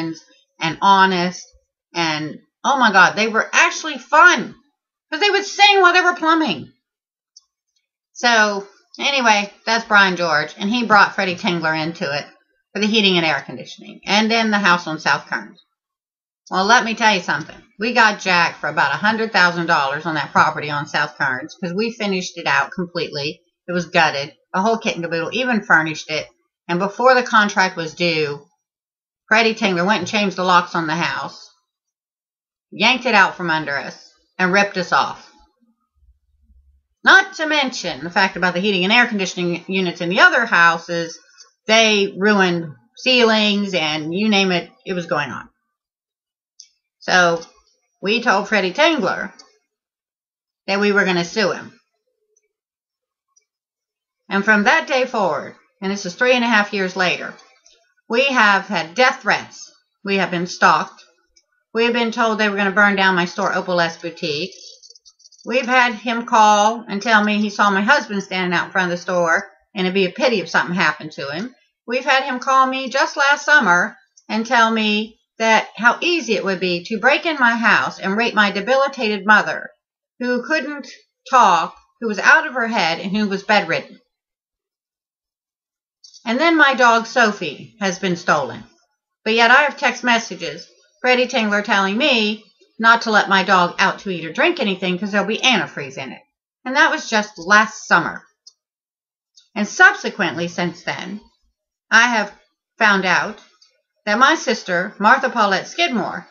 questions and honest. And, oh my God, they were actually fun. Because they would sing while they were plumbing. So, anyway, that's Brian George. And he brought Freddie Tingler into it for the heating and air conditioning. And then the house on South Kearns. Well, let me tell you something. We got jacked for about $100,000 on that property on South Kearns because we finished it out completely. It was gutted, a whole kit and caboodle, even furnished it. And before the contract was due, Freddie Tingler went and changed the locks on the house, yanked it out from under us, and ripped us off. Not to mention the fact about the heating and air conditioning units in the other houses, they ruined ceilings and you name it, it was going on. So, we told Freddie Tingler that we were going to sue him. And from that day forward, and this is 3.5 years later, we have had death threats. We have been stalked. We have been told they were going to burn down my store, Opal S Boutique. We've had him call and tell me he saw my husband standing out in front of the store, and it'd be a pity if something happened to him. We've had him call me just last summer and tell me that how easy it would be to break in my house and rape my debilitated mother, who couldn't talk, who was out of her head, and who was bedridden. And then my dog Sophie has been stolen. But yet I have text messages, Freddie Tingler telling me not to let my dog out to eat or drink anything because there'll be antifreeze in it. And that was just last summer. And subsequently, since then, I have found out that my sister, Martha Paulette Skidmore,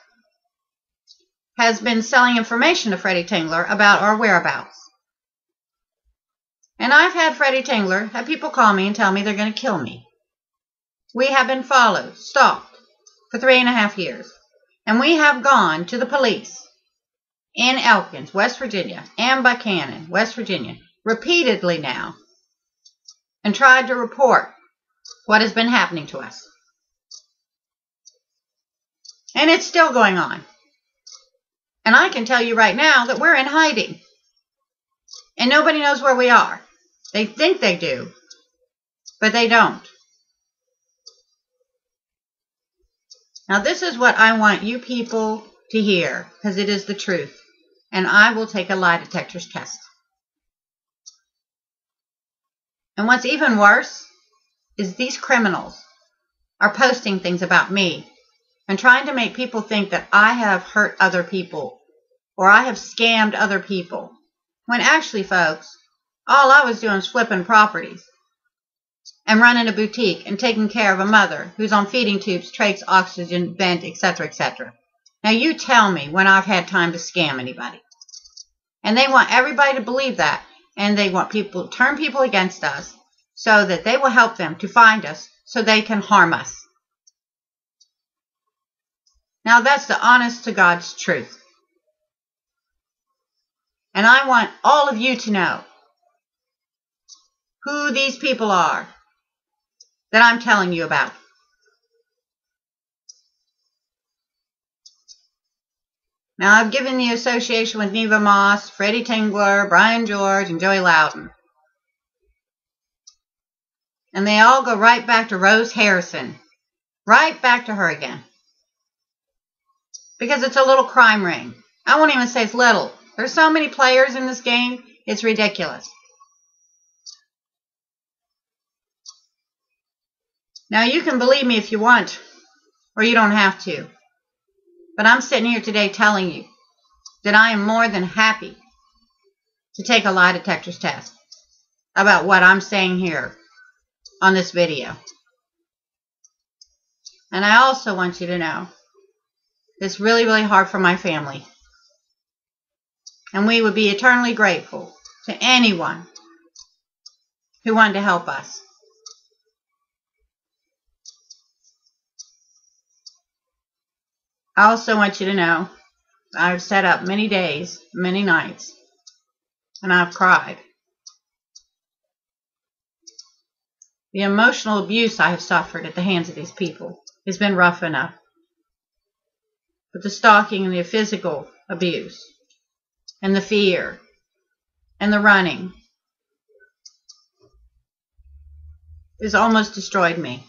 has been selling information to Freddie Tingler about our whereabouts. And I've had Freddie Tingler have people call me and tell me they're going to kill me. We have been followed, stalked, for 3.5 years. And we have gone to the police in Elkins, West Virginia, and Buckhannon, West Virginia, repeatedly now, and tried to report what has been happening to us. And it's still going on. And I can tell you right now that we're in hiding. And nobody knows where we are. They think they do, but they don't. Now this is what I want you people to hear, because it is the truth. And I will take a lie detector's test. And what's even worse is these criminals are posting things about me and trying to make people think that I have hurt other people or I have scammed other people. When actually, folks, all I was doing was flipping properties and running a boutique and taking care of a mother who's on feeding tubes, trachs, oxygen, vent, etc., etc. Now you tell me when I've had time to scam anybody. And they want everybody to believe that. And they want people to turn people against us so that they will help them to find us so they can harm us. Now that's the honest to God's truth. And I want all of you to know who these people are that I'm telling you about. Now, I've given the association with Neva Moss, Freddie Tingler, Brian George, and Joey Loudon. And they all go right back to Rose Harrison. Right back to her again. Because it's a little crime ring. I won't even say it's little. There's so many players in this game, it's ridiculous. Now, you can believe me if you want, or you don't have to. But I'm sitting here today telling you that I am more than happy to take a lie detector's test about what I'm saying here on this video. And I also want you to know it's really, really hard for my family. And we would be eternally grateful to anyone who wanted to help us. I also want you to know I've sat up many days, many nights, and I've cried. The emotional abuse I have suffered at the hands of these people has been rough enough. But the stalking and the physical abuse, and the fear, and the running has almost destroyed me.